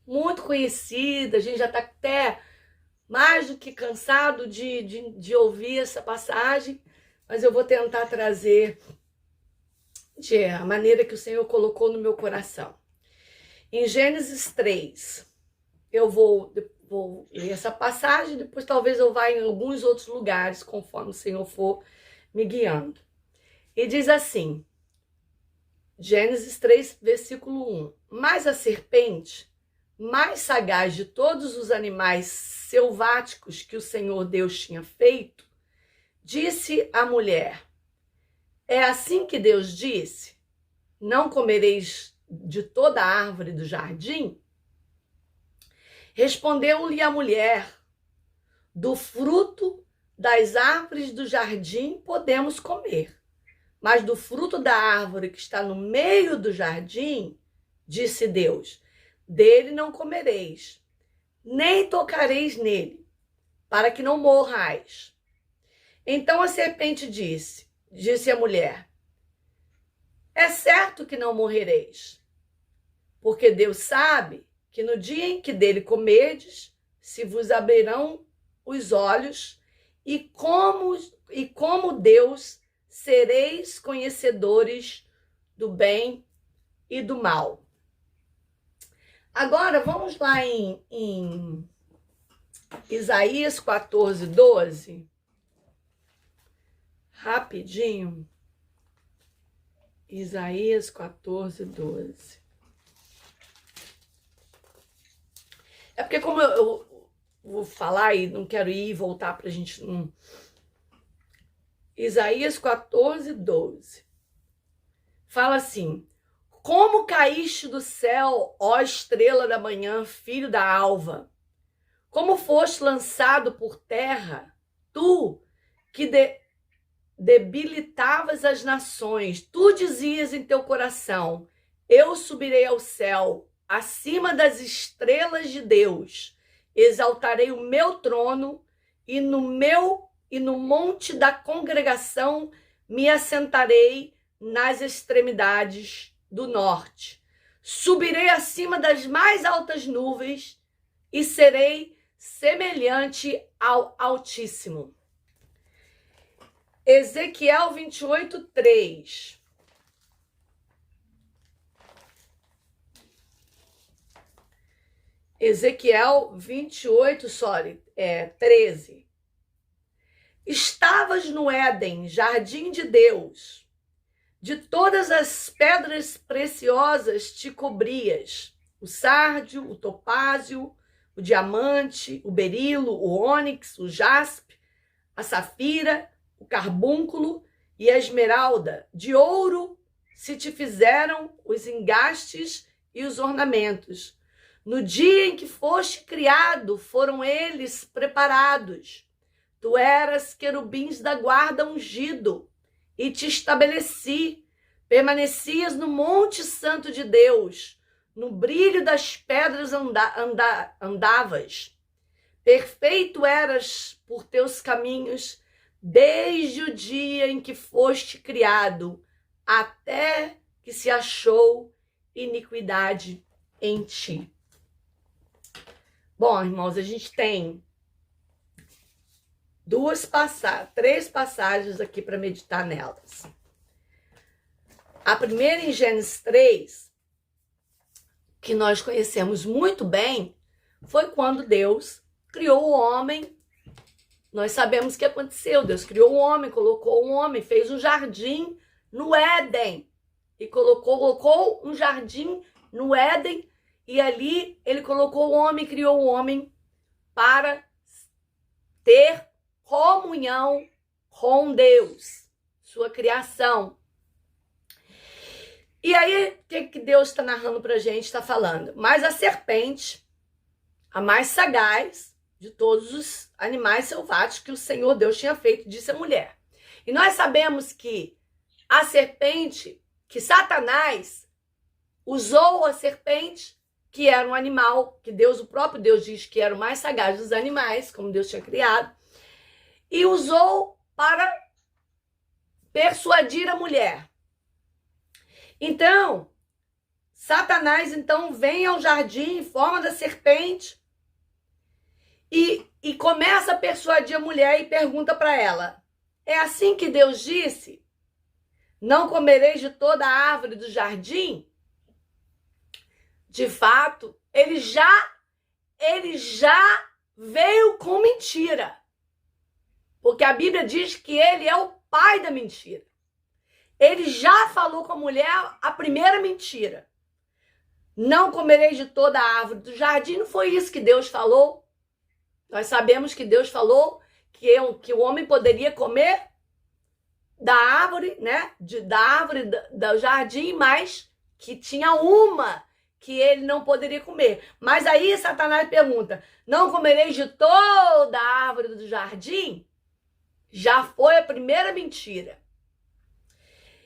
muito conhecida, a gente já está até mais do que cansado de ouvir essa passagem, mas eu vou tentar trazer a maneira que o Senhor colocou no meu coração. Em Gênesis 3, eu vou ler essa passagem, depois talvez eu vá em alguns outros lugares, conforme o Senhor for me guiando. E diz assim, Gênesis 3, versículo 1. Mas a serpente, mais sagaz de todos os animais selváticos que o Senhor Deus tinha feito, disse à mulher, é assim que Deus disse, não comereis de toda a árvore do jardim? Respondeu-lhe a mulher, do fruto das árvores do jardim podemos comer, mas do fruto da árvore que está no meio do jardim, disse Deus, dele não comereis, nem tocareis nele, para que não morrais. Então a serpente disse a mulher, é certo que não morrereis, porque Deus sabe que no dia em que dele comerdes, se vos abrirão os olhos, e como Deus sereis conhecedores do bem e do mal. Agora vamos lá em Isaías 14, 12. Rapidinho. Isaías 14, 12. É porque como eu vou falar e não quero ir e voltar para a gente... Isaías 14, 12. Fala assim, como caíste do céu, ó estrela da manhã, filho da alva? Como foste lançado por terra, tu que debilitavas as nações, tu dizias em teu coração, eu subirei ao céu, acima das estrelas de Deus, exaltarei o meu trono e no monte da congregação me assentarei nas extremidades do norte. Subirei acima das mais altas nuvens e serei semelhante ao Altíssimo. Ezequiel 28, 3. Ezequiel 28, 13. Estavas no Éden, jardim de Deus. De todas as pedras preciosas te cobrias. O sárdio, o topázio, o diamante, o berilo, o ônix, o jaspe, a safira, o carbúnculo e a esmeralda. De ouro se te fizeram os engastes e os ornamentos. No dia em que foste criado, foram eles preparados. Tu eras querubins da guarda ungido, e te estabeleci. Permanecias no monte santo de Deus, no brilho das pedras andavas. Perfeito eras por teus caminhos, desde o dia em que foste criado, até que se achou iniquidade em ti. Bom, irmãos, a gente tem três passagens aqui para meditar nelas. A primeira em Gênesis 3, que nós conhecemos muito bem, foi quando Deus criou o homem. Nós sabemos o que aconteceu. Deus criou o homem, colocou o homem, fez um jardim no Éden. E colocou um jardim no Éden, e ali ele colocou o homem, criou o homem para ter comunhão com Deus, sua criação. E aí, o que Deus está narrando para a gente, está falando? Mas a serpente, a mais sagaz de todos os animais selváticos que o Senhor Deus tinha feito, disse a mulher. E nós sabemos que a serpente, que Satanás usou a serpente, que era um animal, que Deus, o próprio Deus diz que era o mais sagaz dos animais, como Deus tinha criado, e usou para persuadir a mulher. Então, Satanás, então, vem ao jardim em forma da serpente e começa a persuadir a mulher e pergunta para ela: é assim que Deus disse? Não comereis de toda a árvore do jardim? De fato, ele já veio com mentira. Porque a Bíblia diz que ele é o pai da mentira. Ele já falou com a mulher a primeira mentira. Não comereis de toda a árvore do jardim. Não foi isso que Deus falou. Nós sabemos que Deus falou que o homem poderia comer da árvore, né? Da árvore do jardim, mas que tinha uma que ele não poderia comer. Mas aí Satanás pergunta: não comereis de toda a árvore do jardim? Já foi a primeira mentira.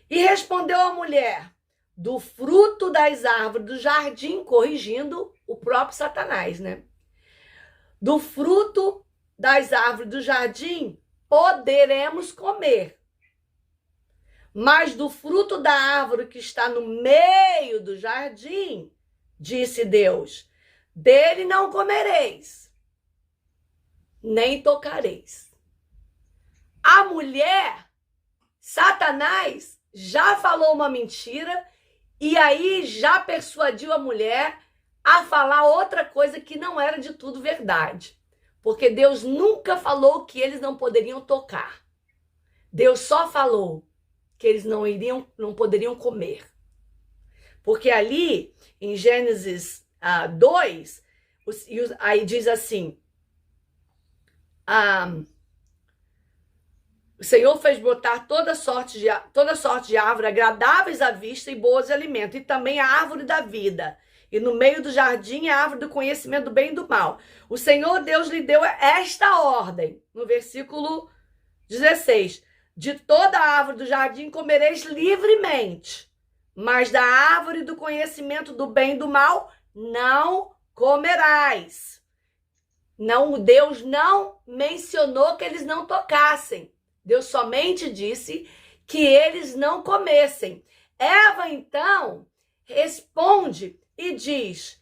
E respondeu a mulher: do fruto das árvores do jardim, corrigindo o próprio Satanás, né? Do fruto das árvores do jardim poderemos comer. Mas do fruto da árvore que está no meio do jardim, disse Deus, dele não comereis, nem tocareis. A mulher, Satanás, já falou uma mentira e aí já persuadiu a mulher a falar outra coisa que não era de tudo verdade. Porque Deus nunca falou que eles não poderiam tocar. Deus só falou que eles não poderiam comer. Porque ali, em Gênesis 2, aí diz assim, o Senhor fez brotar toda sorte de árvore agradáveis à vista e boas de alimento, e também a árvore da vida. E no meio do jardim a árvore do conhecimento do bem e do mal. O Senhor Deus lhe deu esta ordem, no versículo 16. De toda a árvore do jardim comereis livremente, mas da árvore do conhecimento do bem e do mal não comerás. Não, Deus não mencionou que eles não tocassem. Deus somente disse que eles não comessem. Eva, então, responde e diz: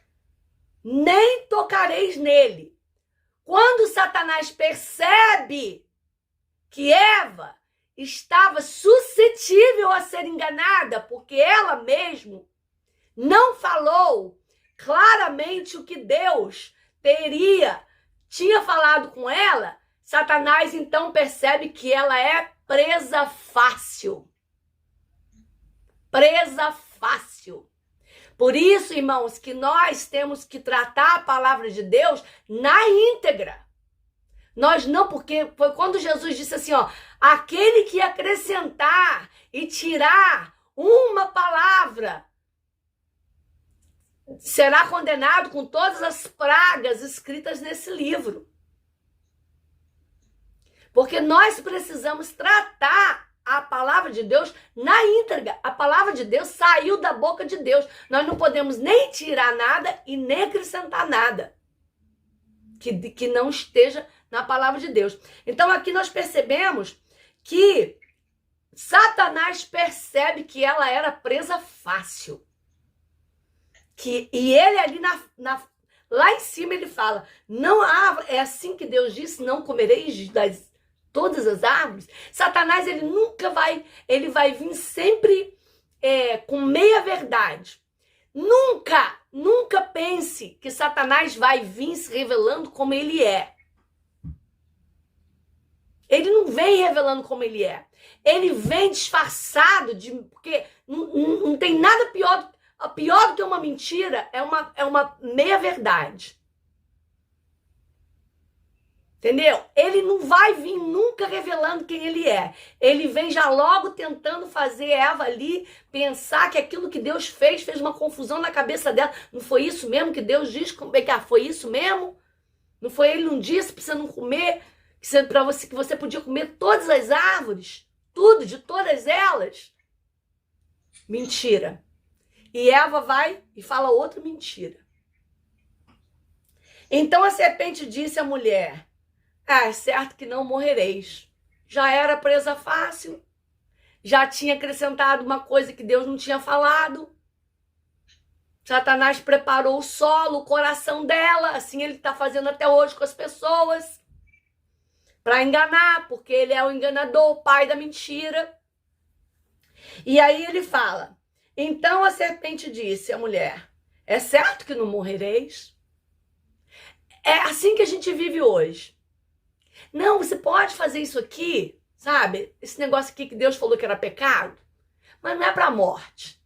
nem tocareis nele. Quando Satanás percebe que Eva estava suscetível a ser enganada, porque ela mesma não falou claramente o que Deus tinha falado com ela, Satanás então percebe que ela é presa fácil. Presa fácil. Por isso, irmãos, que nós temos que tratar a palavra de Deus na íntegra. Nós não, porque foi quando Jesus disse assim, ó, aquele que acrescentar e tirar uma palavra será condenado com todas as pragas escritas nesse livro. Porque nós precisamos tratar a palavra de Deus na íntegra. A palavra de Deus saiu da boca de Deus. Nós não podemos nem tirar nada e nem acrescentar nada que não esteja na palavra de Deus. Então aqui nós percebemos que Satanás percebe que ela era presa fácil. E ele ali lá em cima ele fala, não é assim que Deus disse, não comereis das todas as árvores. Satanás, ele vai vir sempre com meia verdade. Nunca pense que Satanás vai vir se revelando como ele é. Ele não vem revelando como ele é. Ele vem disfarçado porque não tem nada pior do que uma mentira, é uma meia verdade. Entendeu? Ele não vai vir nunca revelando quem ele é. Ele vem já logo tentando fazer Eva ali pensar que aquilo que Deus fez uma confusão na cabeça dela. Não foi isso mesmo que Deus disse? Foi isso mesmo? Não foi ele não disse para você não comer? Que você podia comer todas as árvores? Tudo, de todas elas? Mentira. E Eva vai e fala outra mentira. Então a serpente disse à mulher: é certo que não morrereis. Já era presa fácil. Já tinha acrescentado uma coisa que Deus não tinha falado. Satanás preparou o solo, o coração dela, assim ele está fazendo até hoje com as pessoas, para enganar, porque ele é o enganador, o pai da mentira. E aí ele fala, então a serpente disse à mulher, é certo que não morrereis? É assim que a gente vive hoje. Não, você pode fazer isso aqui, sabe? Esse negócio aqui que Deus falou que era pecado, mas não é para a morte.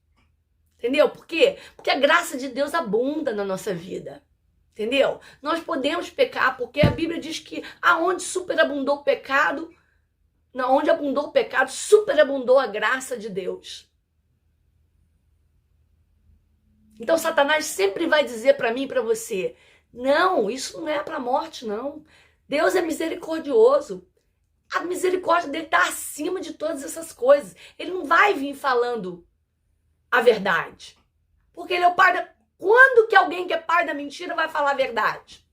Entendeu? Por quê? Porque a graça de Deus abunda na nossa vida. Entendeu? Nós podemos pecar, porque a Bíblia diz que aonde superabundou o pecado, onde abundou o pecado, superabundou a graça de Deus. Então Satanás sempre vai dizer para mim e para você, não, isso não é para a morte, não. Deus é misericordioso. A misericórdia dele está acima de todas essas coisas. Ele não vai vir falando a verdade. Porque ele é o pai da... Quando que alguém que é pai da mentira vai falar a verdade?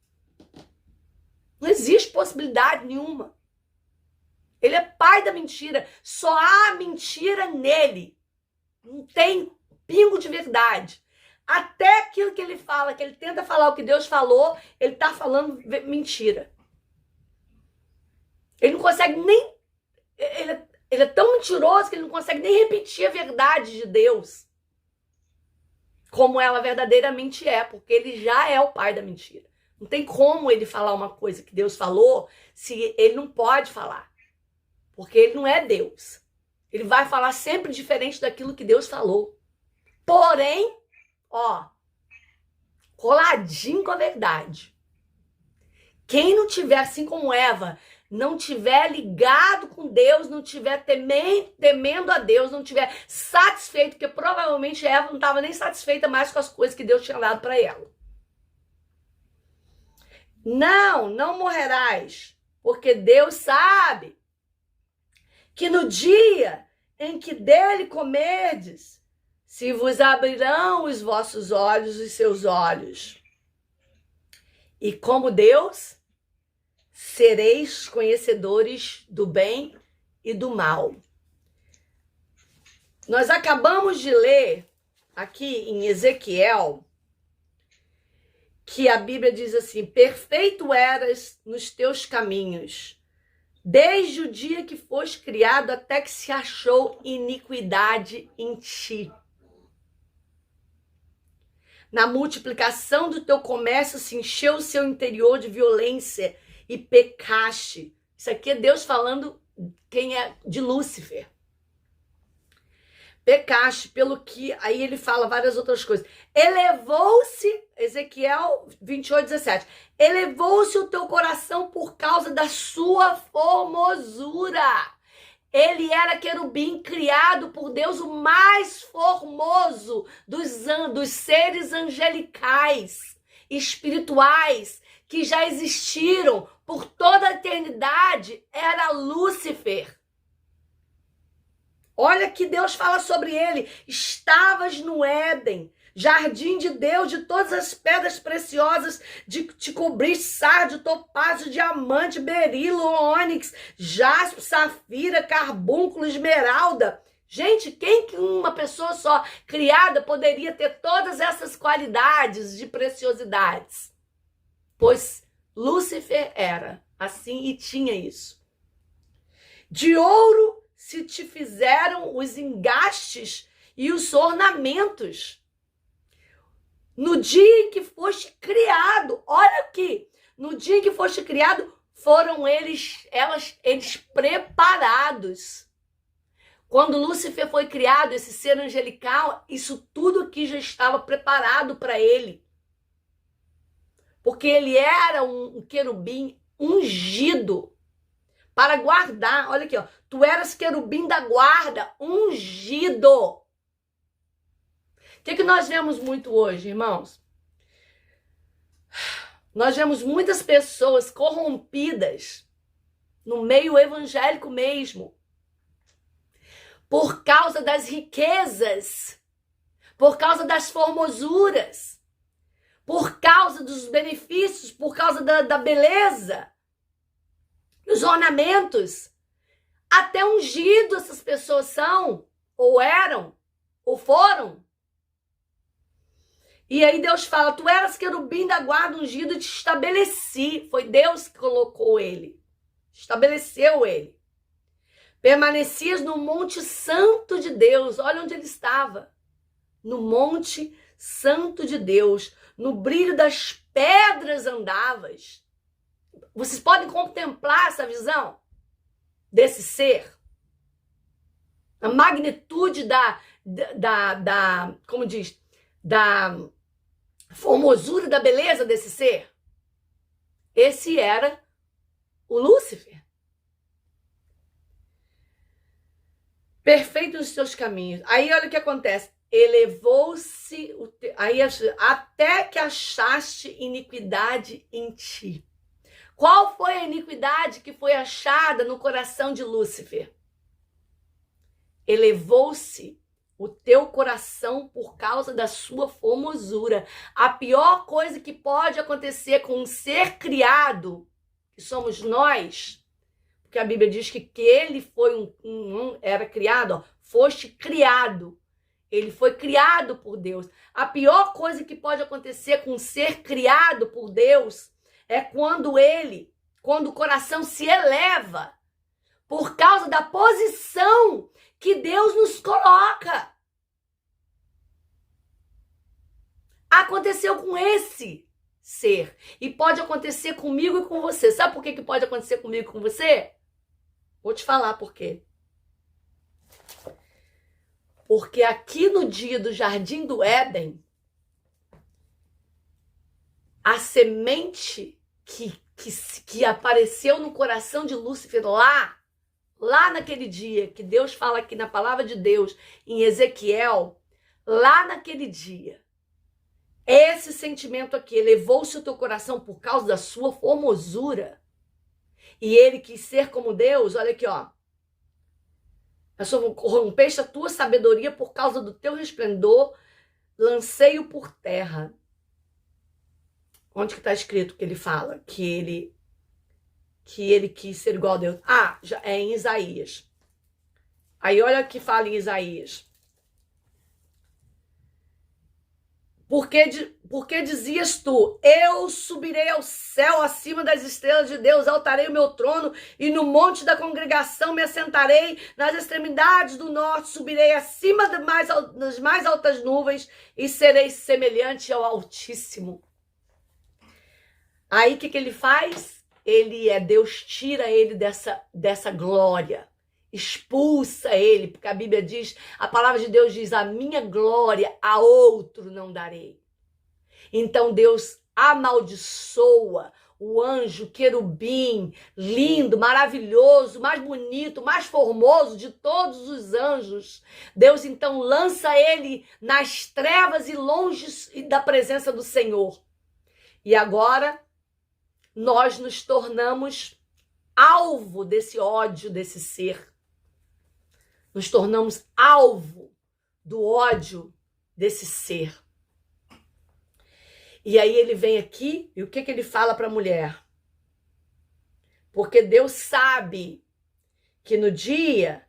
Não existe possibilidade nenhuma. Ele é pai da mentira. Só há mentira nele. Não tem pingo de verdade. Até aquilo que ele fala, que ele tenta falar o que Deus falou, ele está falando mentira. Ele não consegue nem... Ele é tão mentiroso que ele não consegue nem repetir a verdade de Deus. Como ela verdadeiramente é, porque ele já é o pai da mentira. Não tem como ele falar uma coisa que Deus falou se ele não pode falar. Porque ele não é Deus. Ele vai falar sempre diferente daquilo que Deus falou. Porém, ó, coladinho com a verdade. Quem não tiver, assim como Eva, não tiver ligado com Deus, não tiver temendo a Deus, não tiver satisfeito, porque provavelmente Eva não estava nem satisfeita mais com as coisas que Deus tinha dado para ela. Não morrerás, porque Deus sabe que no dia em que dele comerdes, se vos abrirão os vossos olhos, os seus olhos. E como Deus, sereis conhecedores do bem e do mal. Nós acabamos de ler aqui em Ezequiel que a Bíblia diz assim, perfeito eras nos teus caminhos, desde o dia que foste criado até que se achou iniquidade em ti. Na multiplicação do teu comércio se encheu o seu interior de violência e pecaste. Isso aqui é Deus falando quem é de Lúcifer. Pecaste, pelo que... Aí ele fala várias outras coisas. Elevou-se, Ezequiel 28, 17. Elevou-se o teu coração por causa da sua formosura. Ele era querubim criado por Deus, o mais formoso dos seres angelicais, espirituais, que já existiram por toda a eternidade, era Lúcifer. Olha que Deus fala sobre ele. Estavas no Éden, jardim de Deus, de todas as pedras preciosas, de te cobrir sardio, topázio, diamante, berilo, ônix, jaspe, safira, carbúnculo, esmeralda. Gente, quem que uma pessoa só criada poderia ter todas essas qualidades de preciosidades? Pois Lúcifer era assim e tinha isso. De ouro se te fizeram os engastes e os ornamentos. No dia em que foste criado, olha aqui, no dia em que foste criado, foram eles preparados. Quando Lúcifer foi criado, esse ser angelical, isso tudo aqui já estava preparado para ele. Porque ele era um querubim ungido para guardar. Olha aqui, ó. Tu eras querubim da guarda, ungido. O que nós vemos muito hoje, irmãos? Nós vemos muitas pessoas corrompidas no meio evangélico mesmo, por causa das riquezas, por causa das formosuras, por causa dos benefícios, por causa da beleza, dos ornamentos. Até ungido essas pessoas são, ou eram, ou foram. E aí Deus fala, tu eras querubim da guarda ungido e te estabeleci. Foi Deus que colocou ele. Estabeleceu ele. Permanecias no monte santo de Deus. Olha onde ele estava. No monte santo de Deus. No brilho das pedras andavas. Vocês podem contemplar essa visão desse ser? A magnitude como diz, da formosura, da beleza desse ser. Esse era o Lúcifer. Perfeito nos seus caminhos. Aí olha o que acontece. Elevou-se até que achaste iniquidade em ti. Qual foi a iniquidade que foi achada no coração de Lúcifer? Elevou-se o teu coração por causa da sua formosura. A pior coisa que pode acontecer com um ser criado, que somos nós, porque a Bíblia diz que ele foi era criado, ó, foste criado. Ele foi criado por Deus. A pior coisa que pode acontecer com um ser criado por Deus é quando o coração se eleva por causa da posição que Deus nos coloca. Aconteceu com esse ser. E pode acontecer comigo e com você. Sabe por que pode acontecer comigo e com você? Vou te falar por quê. Porque aqui no dia do Jardim do a semente que apareceu no coração de Lúcifer lá naquele dia, que Deus fala aqui na palavra de Deus, em Ezequiel, lá naquele dia, esse sentimento aqui elevou-se o teu coração por causa da sua formosura. E ele quis ser como Deus, olha aqui, ó. Corrompeste a tua sabedoria por causa do teu resplendor, lancei-o por terra. Onde que está escrito que ele fala? Que ele quis ser igual a Deus. Ah, já é em Isaías. Aí olha o que fala em Isaías. Porque dizias tu, eu subirei ao céu acima das estrelas de Deus, altarei o meu trono e no monte da congregação me assentarei, nas extremidades do norte subirei acima das mais altas nuvens e serei semelhante ao Altíssimo. Aí o que ele faz? Deus tira ele dessa glória, expulsa ele, porque a Bíblia diz, a palavra de Deus diz, a minha glória a outro não darei. Então Deus amaldiçoa o anjo querubim, lindo, maravilhoso, mais bonito, mais formoso de todos os anjos. Deus então lança ele nas trevas e longe da presença do Senhor. E agora nós nos tornamos alvo desse ódio desse ser. Nos tornamos alvo do ódio desse ser. E aí ele vem aqui e o que ele fala para a mulher? Porque Deus sabe que no dia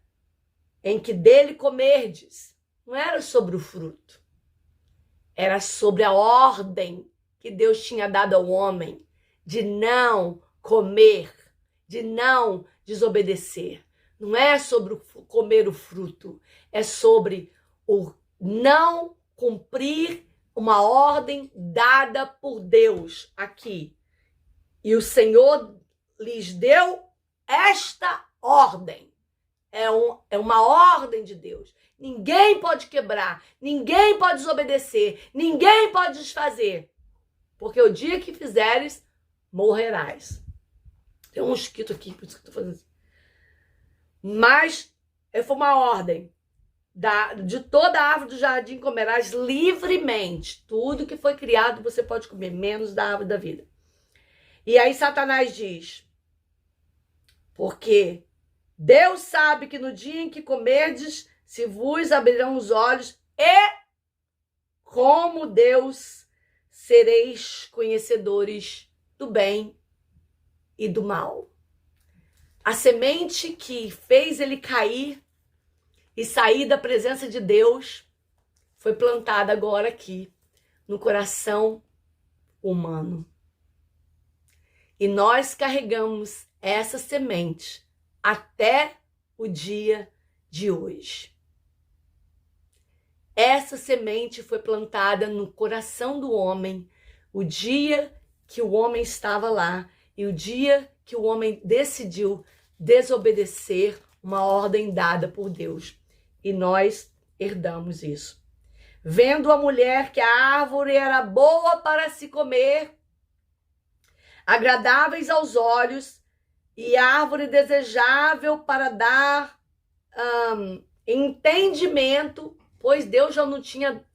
em que dele comerdes, não era sobre o fruto, era sobre a ordem que Deus tinha dado ao homem de não comer, de não desobedecer. Não é sobre comer o fruto, é sobre o não cumprir uma ordem dada por Deus aqui. E o Senhor lhes deu esta ordem. É uma ordem de Deus. Ninguém pode quebrar, ninguém pode desobedecer, ninguém pode desfazer. Porque o dia que fizeres, morrerás. Tem um mosquito aqui, por isso que eu tô fazendo assim. Mas foi uma ordem. De toda a árvore do jardim comerás livremente. Tudo que foi criado você pode comer, menos da árvore da vida. E aí Satanás diz, porque Deus sabe que no dia em que comerdes, se vos abrirão os olhos e, como Deus, sereis conhecedores do bem e do mal. A semente que fez ele cair e sair da presença de Deus foi plantada agora aqui, no coração humano. E nós carregamos essa semente até o dia de hoje. Essa semente foi plantada no coração do homem o dia que o homem estava lá e o dia que o homem decidiu desobedecer uma ordem dada por Deus. E nós herdamos isso. Vendo a mulher que a árvore era boa para se comer, agradáveis aos olhos, e árvore desejável para dar entendimento, pois Deus já não tinha...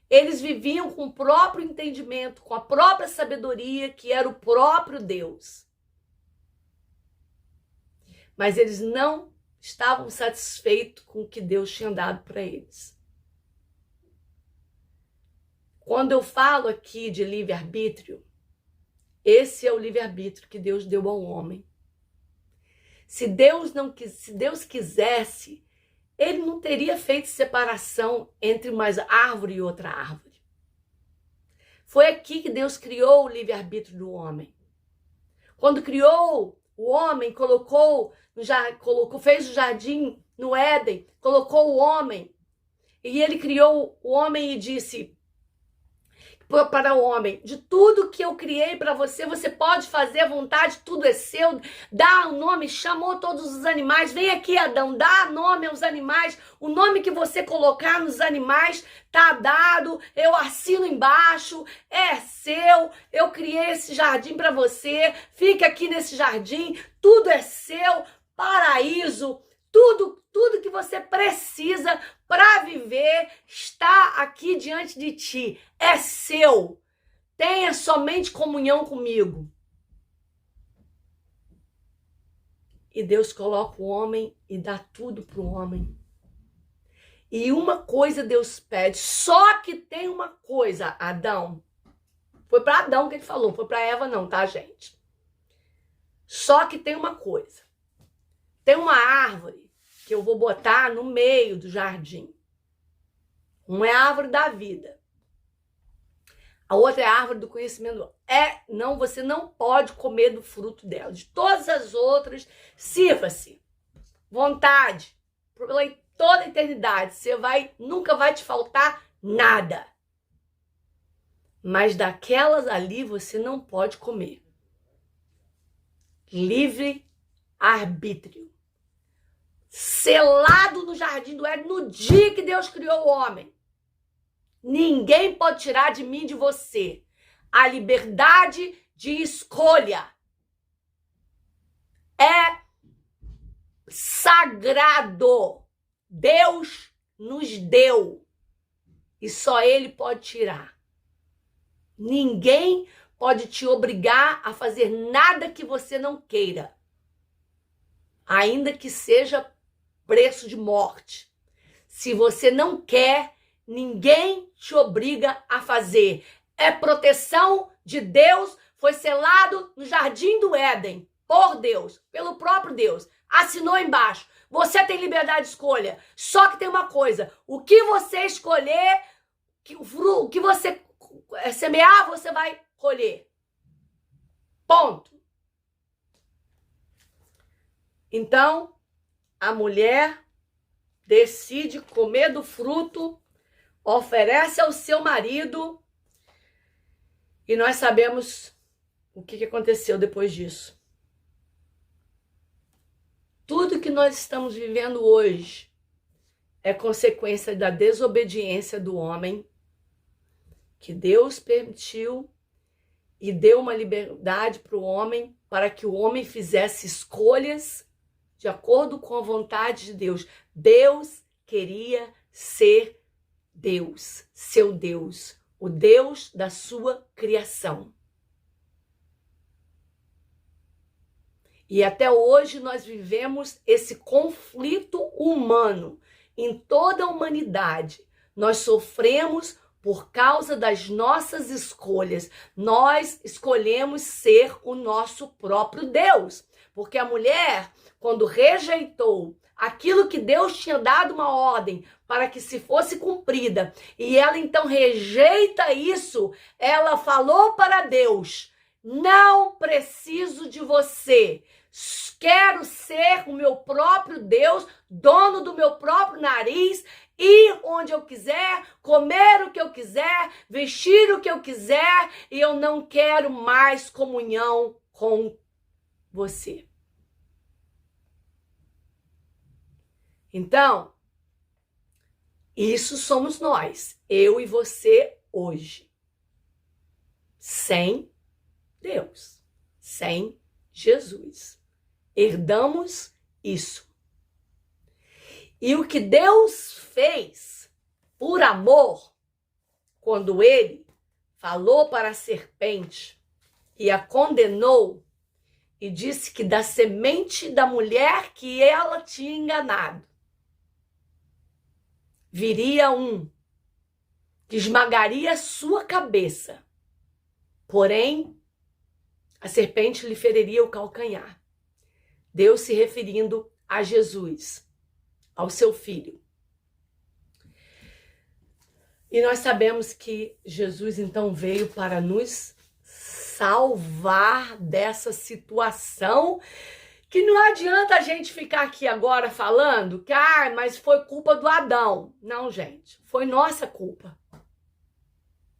Eles viviam com o próprio entendimento, com a própria sabedoria, que era o próprio Deus. Mas eles não estavam satisfeitos com o que Deus tinha dado para eles. Quando eu falo aqui de livre-arbítrio, esse é o livre-arbítrio que Deus deu ao homem. Se Deus quisesse, ele não teria feito separação entre uma árvore e outra árvore. Foi aqui que Deus criou o livre-arbítrio do homem. Quando criou o homem, fez o jardim no Éden, colocou o homem, e ele criou o homem e disse para o homem: de tudo que eu criei para você, você pode fazer à vontade, tudo é seu, dá o nome, chamou todos os animais, vem aqui, Adão, dá nome aos animais, o nome que você colocar nos animais tá dado, eu assino embaixo, é seu, eu criei esse jardim para você, fica aqui nesse jardim, tudo é seu, paraíso, tudo que você precisa para viver está aqui diante de ti. É seu. Tenha somente comunhão comigo. E Deus coloca o homem e dá tudo para o homem. E uma coisa Deus pede. Só que tem uma coisa, Adão. Foi para Adão que ele falou. Foi para Eva não, tá, gente? Só que tem uma coisa. Tem uma árvore que eu vou botar no meio do jardim. Uma é a árvore da vida. A outra é a árvore do conhecimento. Você não pode comer do fruto dela. De todas as outras, sirva-se. Vontade. Por toda a eternidade. Nunca vai te faltar nada. Mas daquelas ali você não pode comer. Livre arbítrio. Selado no jardim do Éden no dia que Deus criou o homem. Ninguém pode tirar de mim, de você, a liberdade de escolha. É sagrado. Deus nos deu. E só Ele pode tirar. Ninguém pode te obrigar a fazer nada que você não queira. Ainda que seja preço de morte. Se você não quer, ninguém te obriga a fazer. É proteção de Deus, foi selado no jardim do Éden, por Deus, pelo próprio Deus. Assinou embaixo. Você tem liberdade de escolha. Só que tem uma coisa, o que você escolher, o que você semear, você vai colher. Ponto. Então, a mulher decide comer do fruto, oferece ao seu marido, e nós sabemos o que aconteceu depois disso. Tudo que nós estamos vivendo hoje é consequência da desobediência do homem, que Deus permitiu e deu uma liberdade para o homem, para que o homem fizesse escolhas de acordo com a vontade de Deus. Deus queria ser Deus, seu Deus, o Deus da sua criação. E até hoje nós vivemos esse conflito humano em toda a humanidade. Nós sofremos por causa das nossas escolhas. Nós escolhemos ser o nosso próprio Deus. Porque a mulher, quando rejeitou aquilo que Deus tinha dado uma ordem para que se fosse cumprida, e ela então rejeita isso, ela falou para Deus: não preciso de você, quero ser o meu próprio Deus, dono do meu próprio nariz, ir onde eu quiser, comer o que eu quiser, vestir o que eu quiser, e eu não quero mais comunhão com você. Então, isso somos nós, eu e você hoje. Sem Deus, sem Jesus. Herdamos isso. E o que Deus fez por amor, quando ele falou para a serpente e a condenou e disse que da semente da mulher que ela tinha enganado, viria um que esmagaria a sua cabeça, porém a serpente lhe feriria o calcanhar. Deus se referindo a Jesus, ao seu filho. E nós sabemos que Jesus então veio para nos salvar dessa situação, que não adianta a gente ficar aqui agora falando que mas foi culpa do Adão. Não, gente, foi nossa culpa.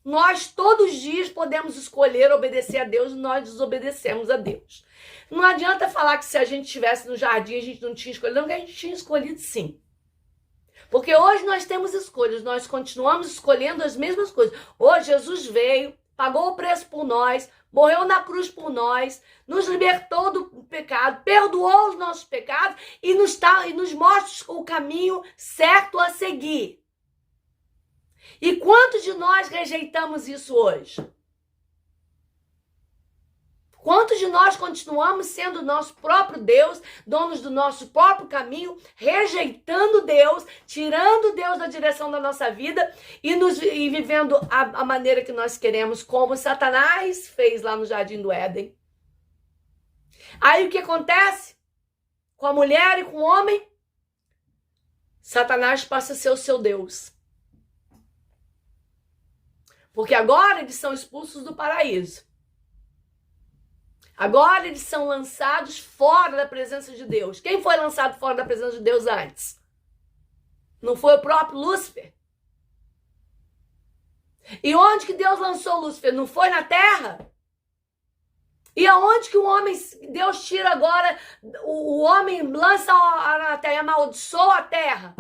Nós todos os dias podemos escolher obedecer a Deus e nós desobedecemos a Deus. Não adianta falar que se a gente estivesse no jardim a gente não tinha escolhido. Não, que a gente tinha escolhido sim. Porque hoje nós temos escolhas, nós continuamos escolhendo as mesmas coisas. Hoje Jesus veio, pagou o preço por nós, morreu na cruz por nós, nos libertou do pecado, perdoou os nossos pecados e nos mostra o caminho certo a seguir. E quantos de nós rejeitamos isso hoje? Quantos de nós continuamos sendo nosso próprio Deus, donos do nosso próprio caminho, rejeitando Deus, tirando Deus da direção da nossa vida e vivendo a maneira que nós queremos, como Satanás fez lá no Jardim do Éden? Aí o que acontece? Com a mulher e com o homem, Satanás passa a ser o seu Deus. Porque agora eles são expulsos do paraíso. Agora eles são lançados fora da presença de Deus. Quem foi lançado fora da presença de Deus antes? Não foi o próprio Lúcifer? E onde que Deus lançou Lúcifer? Não foi na terra? E aonde que o homem, Deus tira agora, o homem lança na terra, amaldiçoa a terra?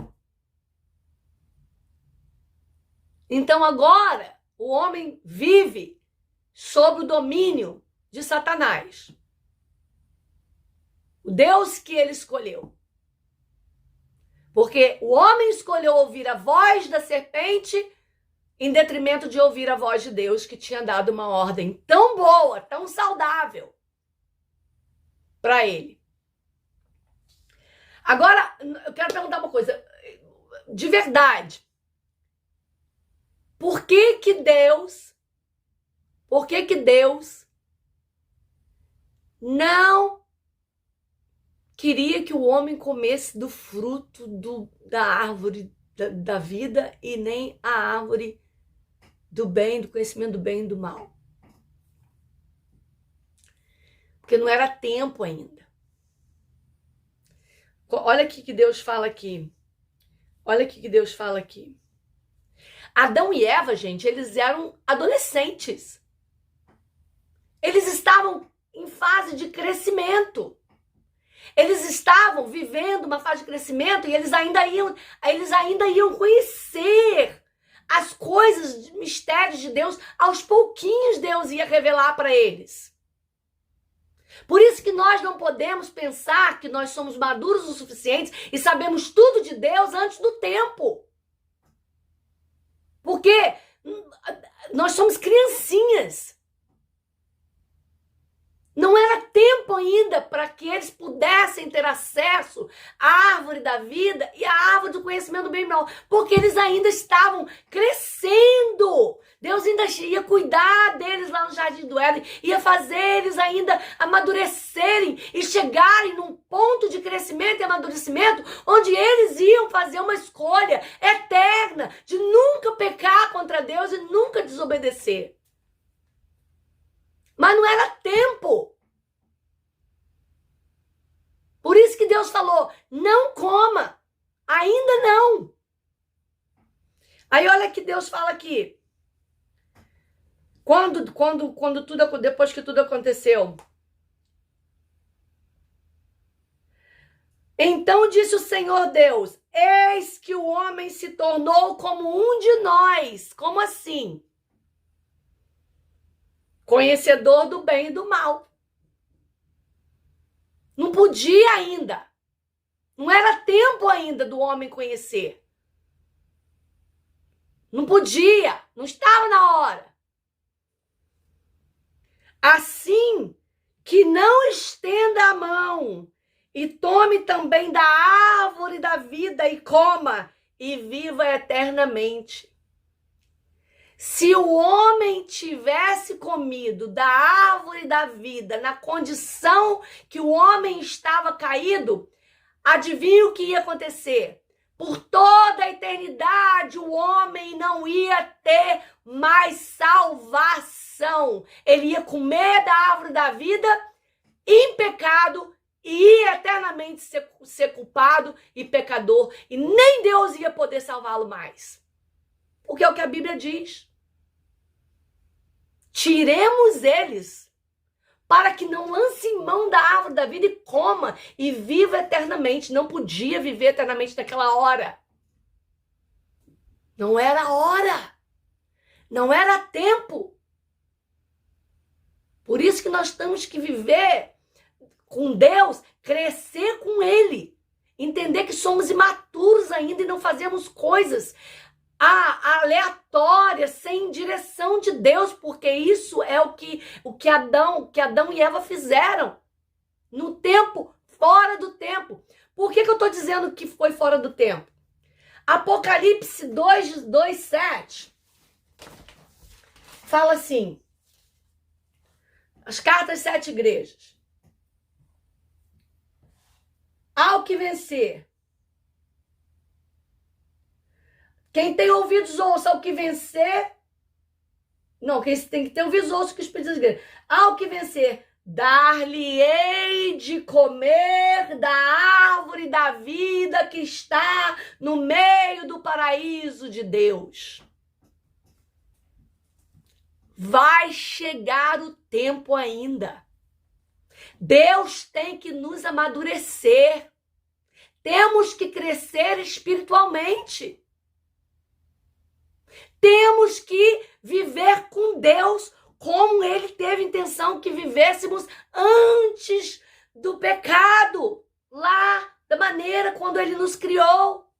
Então agora o homem vive sob o domínio de Satanás, o Deus que ele escolheu. Porque o homem escolheu ouvir a voz da serpente em detrimento de ouvir a voz de Deus, que tinha dado uma ordem tão boa, tão saudável para ele. Agora, eu quero perguntar uma coisa, de verdade. Por que Deus não queria que o homem comesse do fruto da árvore da vida e nem a árvore do bem, do conhecimento do bem e do mal? Porque não era tempo ainda. Olha o que Deus fala aqui. Olha o que Deus fala aqui. Adão e Eva, gente, eles eram adolescentes. Eles estavam em fase de crescimento. Eles estavam vivendo uma fase de crescimento e eles ainda iam conhecer as coisas, de mistérios de Deus. Aos pouquinhos Deus ia revelar para eles. Por isso que nós não podemos pensar que nós somos maduros o suficiente e sabemos tudo de Deus antes do tempo. Porque nós somos criancinhas. Não era tempo ainda vida para que eles pudessem ter acesso à árvore da vida e à árvore do conhecimento do bem e do mal, porque eles ainda estavam crescendo. Deus ainda ia cuidar deles lá no Jardim do Éden, ia fazer eles ainda amadurecerem e chegarem num ponto de crescimento e amadurecimento onde eles iam fazer uma escolha eterna de nunca pecar contra Deus e nunca desobedecer. Mas não era tempo. Por isso que Deus falou, não coma, ainda não. Aí olha que Deus fala aqui. Depois que tudo aconteceu. Então disse o Senhor Deus, eis que o homem se tornou como um de nós. Como assim? Conhecedor do bem e do mal. Não podia ainda. Não era tempo ainda do homem conhecer. Não podia. Não estava na hora. Assim que não estenda a mão e tome também da árvore da vida e coma e viva eternamente. Se o homem tivesse comido da árvore da vida na condição que o homem estava caído, adivinha o que ia acontecer? Por toda a eternidade o homem não ia ter mais salvação. Ele ia comer da árvore da vida em pecado e ia eternamente ser culpado e pecador. E nem Deus ia poder salvá-lo mais. Porque é o que a Bíblia diz. Tiremos eles para que não lance mão da árvore da vida e coma e viva eternamente. Não podia viver eternamente naquela hora. Não era hora. Não era tempo. Por isso que nós temos que viver com Deus, crescer com Ele. Entender que somos imaturos ainda e não fazemos coisas aleatórias, sem direção de Deus, porque isso é o que Adão e Eva fizeram no tempo, fora do tempo. Por que eu estou dizendo que foi fora do tempo? Apocalipse 2:7 fala assim, as cartas às 7 igrejas. Ao que vencer, quem tem ouvidos ouça, ao que vencer. Não, quem tem que ter ouvidos ouça o que os Espíritos dizem. Ao que vencer, dar-lhe-ei de comer da árvore da vida que está no meio do paraíso de Deus. Vai chegar o tempo ainda. Deus tem que nos amadurecer. Temos que crescer espiritualmente. Temos que viver com Deus como Ele teve intenção que vivêssemos antes do pecado, lá da maneira quando Ele nos criou.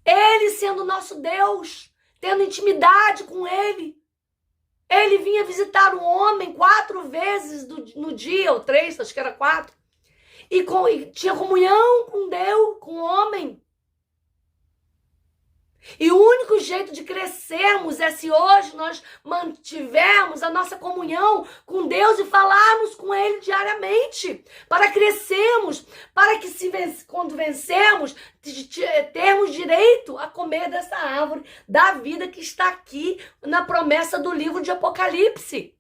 Ele sendo nosso Deus, tendo intimidade com Ele. Ele vinha visitar o homem 4 vezes no dia, ou 3, acho que era 4. E tinha comunhão com Deus, com o homem. E o único jeito de crescermos é se hoje nós mantivermos a nossa comunhão com Deus e falarmos com Ele diariamente. Para crescermos, para que quando vencermos, termos direito a comer dessa árvore da vida que está aqui na promessa do livro de Apocalipse.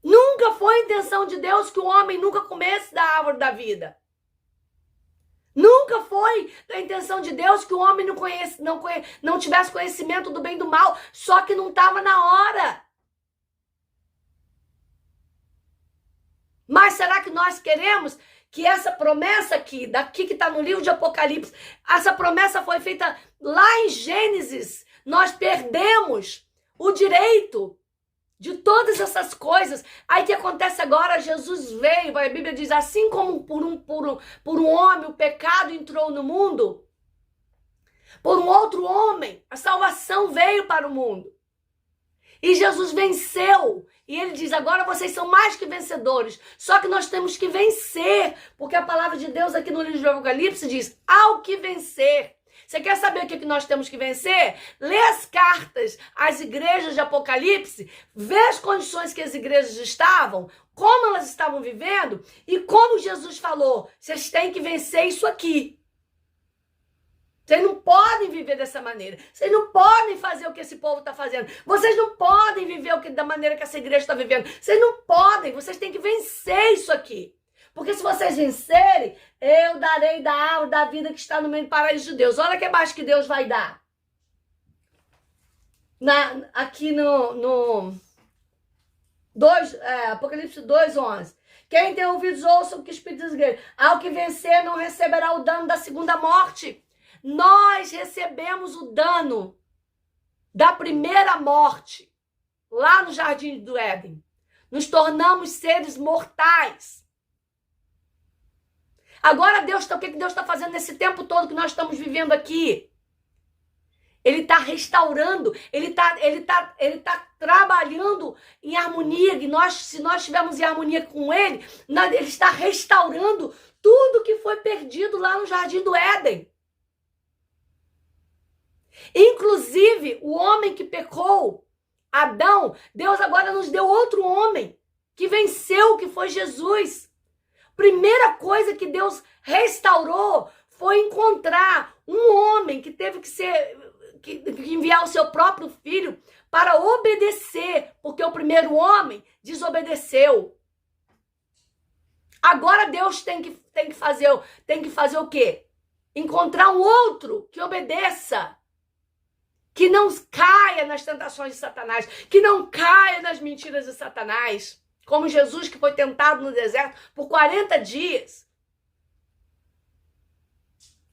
Nunca foi a intenção de Deus que o homem nunca comesse da árvore da vida. Nunca foi a intenção de Deus que o homem não tivesse conhecimento do bem e do mal, só que não estava na hora. Mas será que nós queremos que essa promessa daqui que está no livro de Apocalipse, essa promessa foi feita lá em Gênesis? Nós perdemos o direito de todas essas coisas. Aí o que acontece agora? Jesus veio, a Bíblia diz, assim como por um homem o pecado entrou no mundo, por um outro homem a salvação veio para o mundo. E Jesus venceu. E ele diz, agora vocês são mais que vencedores. Só que nós temos que vencer. Porque a palavra de Deus aqui no livro do Apocalipse diz, ao que vencer. Você quer saber o que nós temos que vencer? Lê as cartas às igrejas de Apocalipse, vê as condições que as igrejas estavam, como elas estavam vivendo e como Jesus falou, vocês têm que vencer isso aqui. Vocês não podem viver dessa maneira. Vocês não podem fazer o que esse povo está fazendo. Vocês não podem viver da maneira que essa igreja está vivendo. Vocês não podem. Vocês têm que vencer isso aqui. Porque se vocês vencerem, eu darei da árvore da vida que está no meio do paraíso de Deus. Olha que baixo que Deus vai dar. Aqui no Apocalipse 2:11. Quem tem ouvidos, ouça o que o Espírito diz. Ao que vencer, não receberá o dano da segunda morte. Nós recebemos o dano da primeira morte, lá no Jardim do Éden. Nos tornamos seres mortais. Agora, o que Deus está fazendo nesse tempo todo que nós estamos vivendo aqui? Ele está restaurando, ele está trabalhando em harmonia, e se nós estivermos em harmonia com ele está restaurando tudo que foi perdido lá no Jardim do Éden. Inclusive, o homem que pecou, Adão, Deus agora nos deu outro homem que venceu, que foi Jesus. Primeira coisa que Deus restaurou foi encontrar um homem que teve que enviar o seu próprio filho para obedecer, porque o primeiro homem desobedeceu. Agora Deus tem que fazer o quê? Encontrar um outro que obedeça, que não caia nas tentações de Satanás, que não caia nas mentiras de Satanás. Como Jesus, que foi tentado no deserto por 40 dias.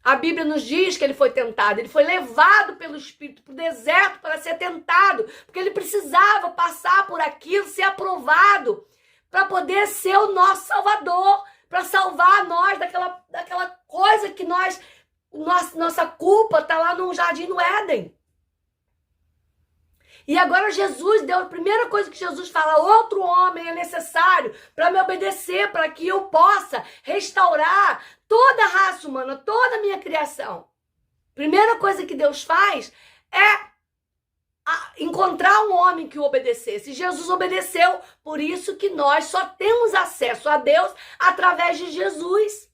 A Bíblia nos diz que ele foi tentado. Ele foi levado pelo Espírito para o deserto para ser tentado. Porque ele precisava passar por aquilo, ser aprovado, para poder ser o nosso Salvador. Para salvar nós daquela coisa que nossa culpa está lá no Jardim do Éden. E agora Jesus deu a primeira coisa que Jesus fala, outro homem é necessário para me obedecer, para que eu possa restaurar toda a raça humana, toda a minha criação. Primeira coisa que Deus faz é encontrar um homem que o obedecesse. Jesus obedeceu, por isso que nós só temos acesso a Deus através de Jesus.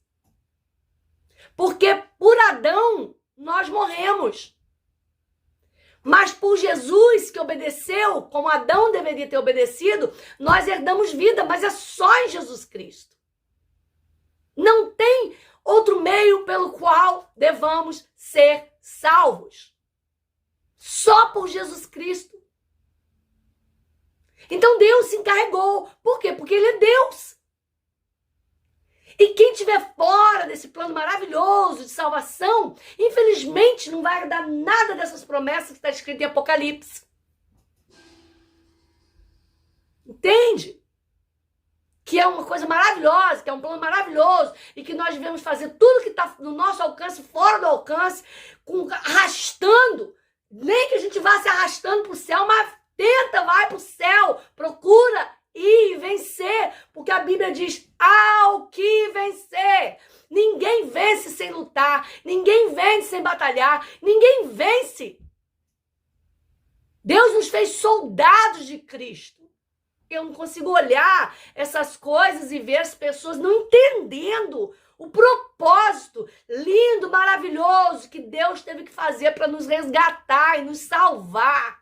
Porque por Adão nós morremos. Mas por Jesus, que obedeceu, como Adão deveria ter obedecido, nós herdamos vida, mas é só em Jesus Cristo. Não tem outro meio pelo qual devamos ser salvos. Só por Jesus Cristo. Então Deus se encarregou. Por quê? Porque Ele é Deus. E quem estiver fora desse plano maravilhoso de salvação, infelizmente não vai dar nada dessas promessas que está escrito em Apocalipse. Entende? Que é uma coisa maravilhosa, que é um plano maravilhoso, e que nós devemos fazer tudo que está no nosso alcance, fora do alcance, arrastando, nem que a gente vá se arrastando para o céu, mas vai para o céu, procura e vencer, porque a Bíblia diz, ao que vencer. Ninguém vence sem lutar, ninguém vence sem batalhar, ninguém vence. Deus nos fez soldados de Cristo. Eu não consigo olhar essas coisas e ver as pessoas não entendendo o propósito lindo, maravilhoso que Deus teve que fazer para nos resgatar e nos salvar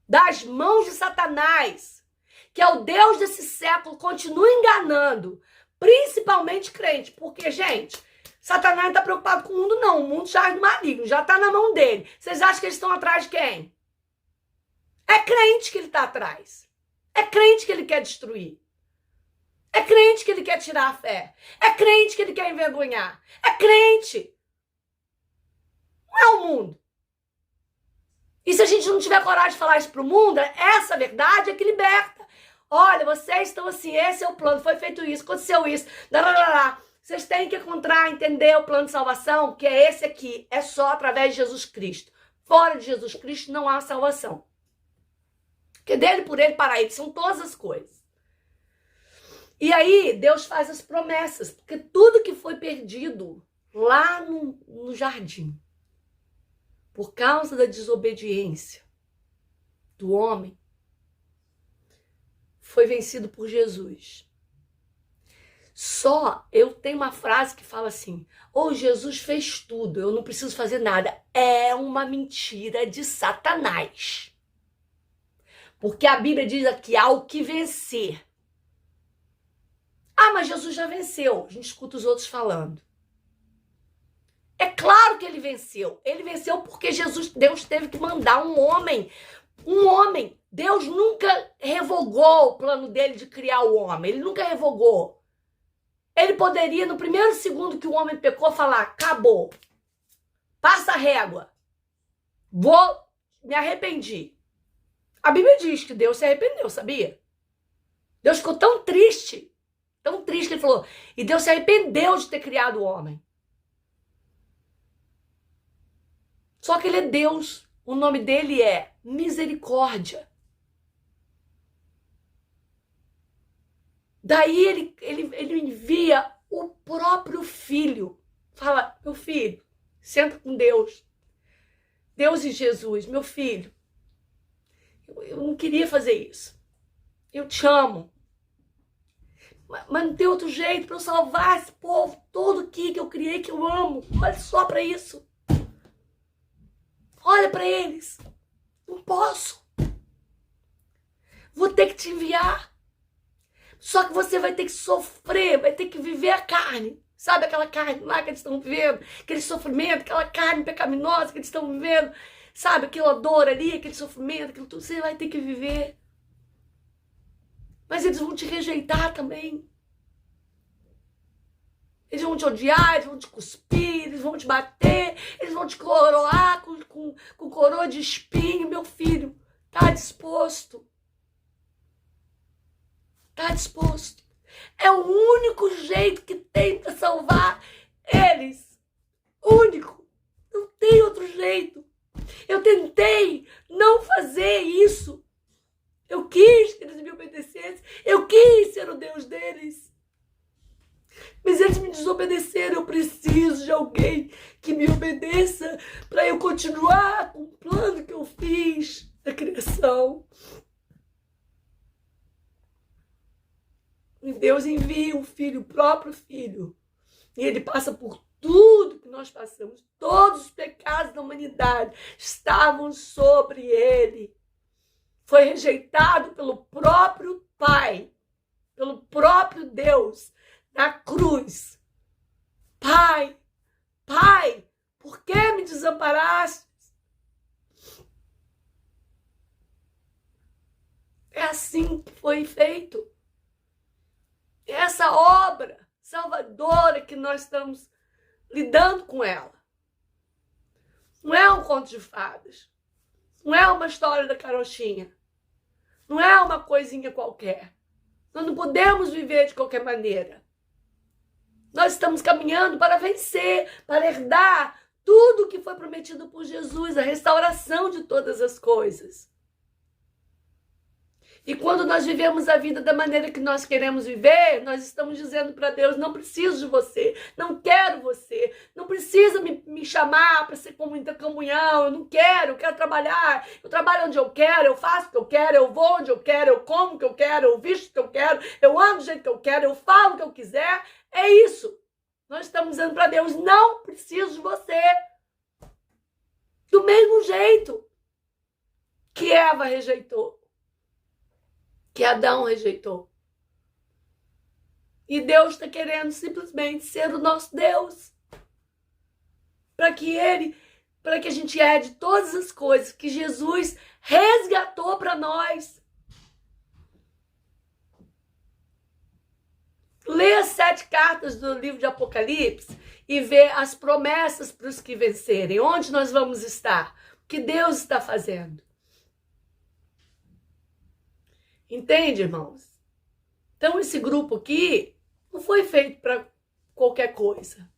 das mãos de Satanás, que é o Deus desse século, continua enganando, principalmente crente, porque, gente, Satanás não está preocupado com o mundo, não. O mundo já é do maligno, já está na mão dele. Vocês acham que eles estão atrás de quem? É crente que ele está atrás. É crente que ele quer destruir. É crente que ele quer tirar a fé. É crente que ele quer envergonhar. É crente. Não é o mundo. E se a gente não tiver coragem de falar isso para o mundo, essa verdade é que liberta. Olha, vocês estão assim, esse é o plano, foi feito isso, aconteceu isso, Vocês têm que encontrar, entender o plano de salvação, que é esse aqui, é só através de Jesus Cristo. Fora de Jesus Cristo não há salvação. Porque dele, por ele, para ele, são todas as coisas. E aí, Deus faz as promessas, porque tudo que foi perdido lá no jardim, por causa da desobediência do homem, foi vencido por Jesus. Só eu tenho uma frase que fala assim: Jesus fez tudo, eu não preciso fazer nada. É uma mentira de Satanás. Porque a Bíblia diz aqui: há o que vencer. Mas Jesus já venceu. A gente escuta os outros falando. É claro que ele venceu. Ele venceu porque Deus teve que mandar um homem. Um homem. Deus nunca revogou o plano dele de criar o homem. Ele nunca revogou. Ele poderia, no primeiro segundo que o homem pecou, falar: acabou. Passa a régua. Me arrependi. A Bíblia diz que Deus se arrependeu, sabia? Deus ficou tão triste que ele falou, e Deus se arrependeu de ter criado o homem. Só que ele é Deus, o nome dele é misericórdia. Daí ele envia o próprio filho. Fala: meu filho, senta com Deus. Deus e Jesus, meu filho, eu não queria fazer isso. Eu te amo. Mas não tem outro jeito para eu salvar esse povo todo aqui que eu criei, que eu amo. Olha só para isso. Olha para eles. Não posso. Vou ter que te enviar. Só que você vai ter que sofrer, vai ter que viver a carne. Sabe aquela carne lá que eles estão vivendo? Aquele sofrimento, aquela carne pecaminosa que eles estão vivendo. Sabe aquela dor ali, aquele sofrimento, aquilo tudo. Você vai ter que viver. Mas eles vão te rejeitar também. Eles vão te odiar, eles vão te cuspir, eles vão te bater, eles vão te coroar com coroa de espinho. Meu filho, tá disposto? Tá disposto? É o único jeito que tem para salvar eles. Único. Não tem outro jeito. Eu tentei não fazer isso. Eu quis que eles me obedecessem. Eu quis ser o Deus deles. Mas eles me desobedeceram. Eu preciso de alguém que me obedeça para eu continuar com o plano que eu fiz da criação. E Deus envia um filho, o próprio filho. E ele passa por tudo que nós passamos. Todos os pecados da humanidade estavam sobre ele. Foi rejeitado pelo próprio Pai, pelo próprio Deus, na cruz. Pai, por que me desamparaste? É assim que foi feito. Essa obra salvadora que nós estamos lidando com ela. Não é um conto de fadas. Não é uma história da carochinha. Não é uma coisinha qualquer. Nós não podemos viver de qualquer maneira. Nós estamos caminhando para vencer, para herdar tudo o que foi prometido por Jesus, a restauração de todas as coisas. E quando nós vivemos a vida da maneira que nós queremos viver, nós estamos dizendo para Deus: não preciso de você, não quero você, não precisa me chamar para ser como intercomunhão, eu não quero, eu quero trabalhar, eu trabalho onde eu quero, eu faço o que eu quero, eu vou onde eu quero, eu como o que eu quero, eu visto o que eu quero, eu ando do jeito que eu quero, eu falo o que eu quiser. É isso. Nós estamos dizendo para Deus: não preciso de você. Do mesmo jeito que Eva rejeitou, que Adão rejeitou. E Deus está querendo simplesmente ser o nosso Deus. Para que a gente herde todas as coisas que Jesus resgatou para nós. Lê as 7 cartas do livro de Apocalipse e vê as promessas para os que vencerem. Onde nós vamos estar? O que Deus está fazendo? Entende, irmãos? Então, esse grupo aqui não foi feito para qualquer coisa.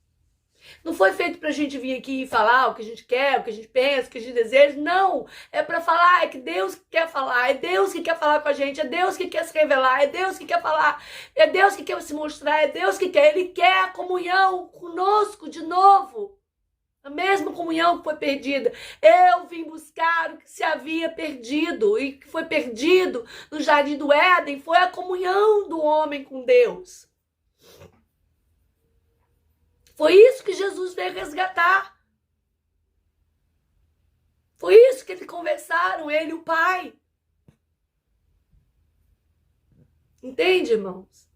Não foi feito pra gente vir aqui e falar o que a gente quer, o que a gente pensa, o que a gente deseja. Não, é pra falar, é que Deus quer falar, é Deus que quer falar com a gente, é Deus que quer se revelar, é Deus que quer falar, é Deus que quer se mostrar, é Deus que quer. Ele quer a comunhão conosco de novo. A mesma comunhão que foi perdida. Eu vim buscar o que se havia perdido e que foi perdido no Jardim do Éden foi a comunhão do homem com Deus. Foi isso que Jesus veio resgatar. Foi isso que eles conversaram, ele e o Pai. Entende, irmãos?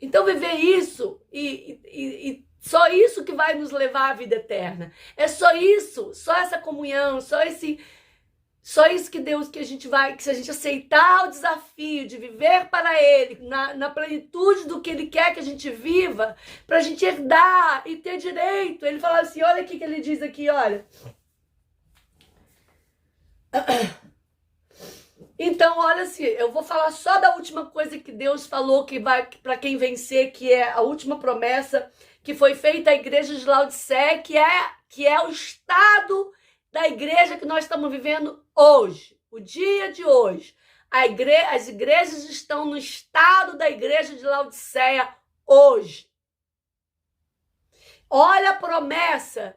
Então viver isso e só isso que vai nos levar à vida eterna. É só isso, só essa comunhão, só isso que Deus, que a gente vai, que se a gente aceitar o desafio de viver para Ele, na plenitude do que Ele quer que a gente viva, para a gente herdar e ter direito. Ele fala assim, olha o que ele diz aqui, olha. Então, olha assim, eu vou falar só da última coisa que Deus falou que vai para quem vencer, que é a última promessa que foi feita à igreja de Laodiceia, que é o estado da igreja que nós estamos vivendo hoje, o dia de hoje. As igrejas estão no estado da igreja de Laodiceia hoje. Olha a promessa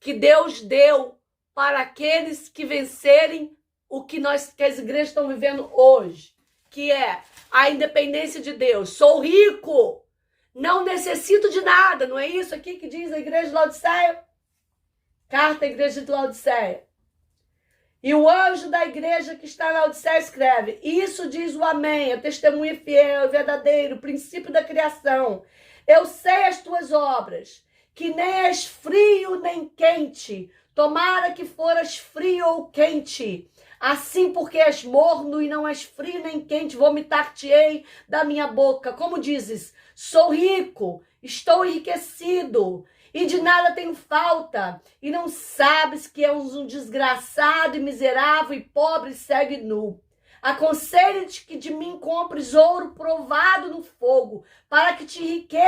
que Deus deu para aqueles que vencerem o que as igrejas estão vivendo hoje, que é a independência de Deus. Sou rico, não necessito de nada, não é isso aqui que diz a igreja de Laodiceia? Carta à igreja de Laodiceia. E o anjo da igreja que está na Laodiceia escreve, isso diz o Amém, o testemunho fiel, o verdadeiro, o princípio da criação. Eu sei as tuas obras, que nem és frio nem quente, tomara que foras frio ou quente. Assim, porque és morno e não és frio nem quente, vomitar-te-ei da minha boca. Como dizes, sou rico, estou enriquecido e de nada tenho falta. E não sabes que és um desgraçado e miserável e pobre e segue nu. Aconselho-te que de mim compres ouro provado no fogo, para que te enriqueça